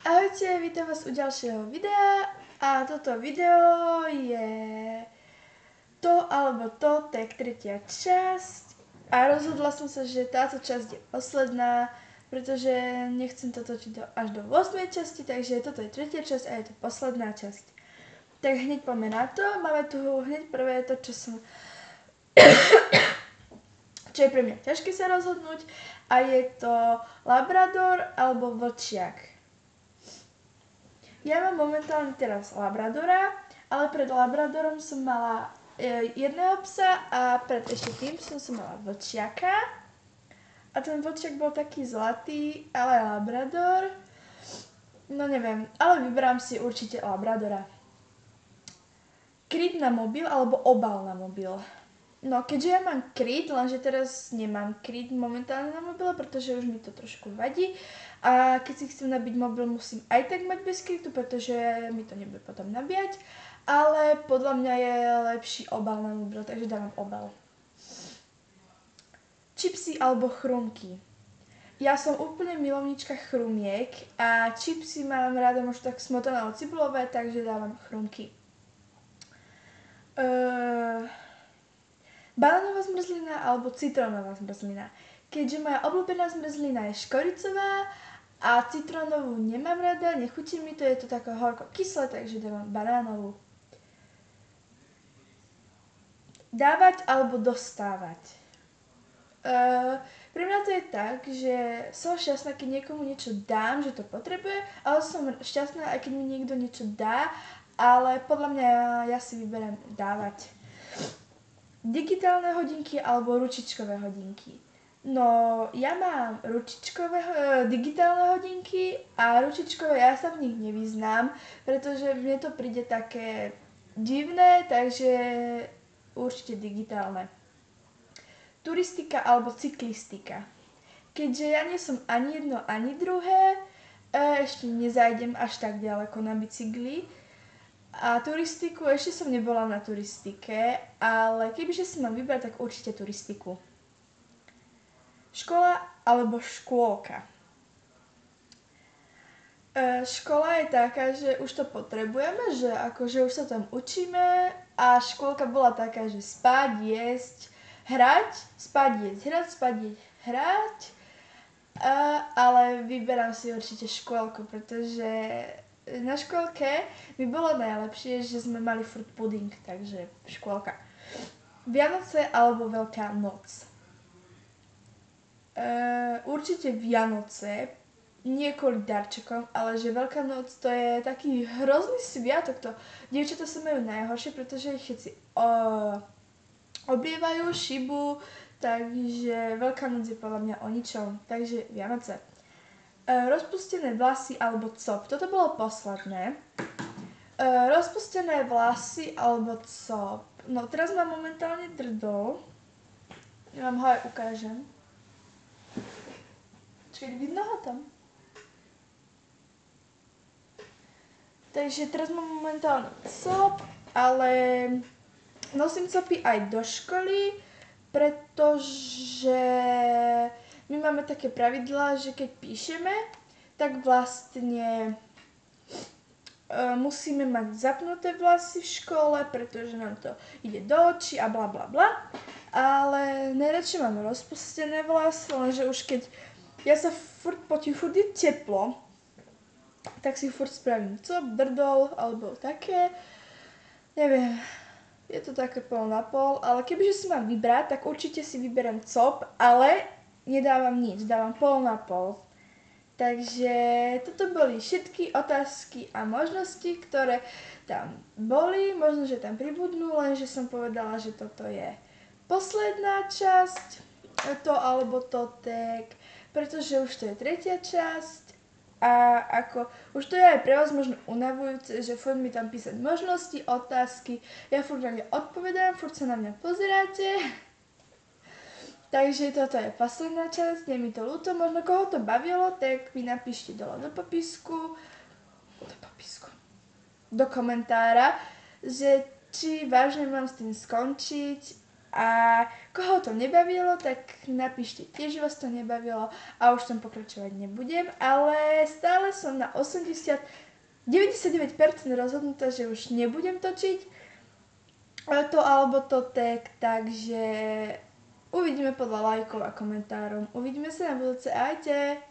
Ahojte, vítam vás u ďalšieho videa a toto video je to alebo to, tak tretia časť a rozhodla som sa, že táto časť je posledná, pretože nechcem to točiť až do 8. časti, takže toto je tretia časť a je to posledná časť. Tak hneď poďme na to, máme tu hneď prvé to, čo je pre mňa ťažké sa rozhodnúť a je to Labrador alebo vlčiak. Ja mám momentálne teraz Labradora, ale pred Labradorom som mala jedného psa a pred ešte tým som mala vlčiaka. A ten vlčiak bol taký zlatý, ale Labrador, no neviem, ale vyberám si určite Labradora. Kryt na mobil alebo obal na mobil. No, keďže ja mám kryt, lenže teraz nemám kryt momentálne na mobile, pretože už mi to trošku vadí. A keď si chcem nabiť mobil, musím aj tak mať bez krytu, pretože mi to nebude potom nabíjať. Ale podľa mňa je lepší obal na mobil, takže dávam obal. Čipsy alebo chrumky. Ja som úplne milovnička chrumiek a čipsy mám rada možno tak smotané alebo cibulové, takže dávam chrumky. Banánová zmrzlina alebo citrónová zmrzlina. Keďže moja obľúbená zmrzlina je škoricová a citrónovú nemám rada, nechutí mi to, je to také horko kyslé, takže dávam banánovú. Dávať alebo dostávať. Pre mňa to je tak, že som šťastná, keď niekomu niečo dám, že to potrebuje, ale som šťastná, aj keď mi niekto niečo dá, ale podľa mňa ja si vyberiem dávať. Digitálne hodinky alebo ručičkové hodinky. No, ja mám digitálne hodinky a ručičkové ja sa v nich nevyznám, pretože mne to príde také divné, takže určite digitálne. Turistika alebo cyklistika. Keďže ja nie som ani jedno, ani druhé, ešte nezajdem až tak ďaleko na bicykli, a turistiku, ešte som nebola na turistike, ale kebyže si mám vybrať, tak určite turistiku. Škola alebo škôlka. Škola je taká, že už to potrebujeme, že akože už sa tam učíme a škôlka bola taká, že spať, jesť, hrať, spať, jesť, hrať, spať, jesť, hrať, ale vyberám si určite škôlku, pretože na škôlke by bolo najlepšie, že sme mali furt puding, takže škôlka. Vianoce alebo Veľká noc. Určite Vianoce, nie kvôli darčekom, ale že Veľká noc to je taký hrozný sviatok. Dievčatá sa majú najhoršie, pretože ich všetci oblievajú, šibu, takže Veľká noc je podľa mňa o ničom. Takže Vianoce. Rozpustené vlasy alebo cop. Toto bolo posledné. Rozpustené vlasy alebo cop. No teraz mám momentálne drdol. Ja vám ho aj ukážem. Čakaj, vidno ho tam? Takže teraz mám momentálne cop, ale nosím copy aj do školy, pretože my máme také pravidlá, že keď píšeme, tak vlastne musíme mať zapnuté vlasy v škole, pretože nám to ide do očí a bla bla bla. Ale najradšej mám rozpustené vlasy, lenže už keď ja sa furt potím, furt je teplo, tak si furt spravím cop, drdol alebo také. Neviem, je to také pol na pol, ale kebyže si mám vybrať, tak určite si vyberiem cop, ale nedávam nič, dávam pol na pol. Takže toto boli všetky otázky a možnosti, ktoré tam boli. Možno, že tam pribudnú, lenže som povedala, že toto je posledná časť, to alebo to tak, pretože už to je tretia časť a ako už to je aj pre vás možno unavujúce, že furt mi tam písať možnosti, otázky, ja furt na ne odpovedám, furt sa na mňa pozeráte. Takže toto je posledná časť, je mi to ľúto, možno koho to bavilo, tak mi napíšte dole do komentára, že či vážne mám s tým skončiť, A koho to nebavilo, tak napíšte tiež vás to nebavilo a už som pokračovať nebudem, ale stále som na 99% rozhodnutá, že už nebudem točiť to alebo to tak, takže uvidíme podľa lajkov a komentárov. Uvidíme sa na budúce, ajte!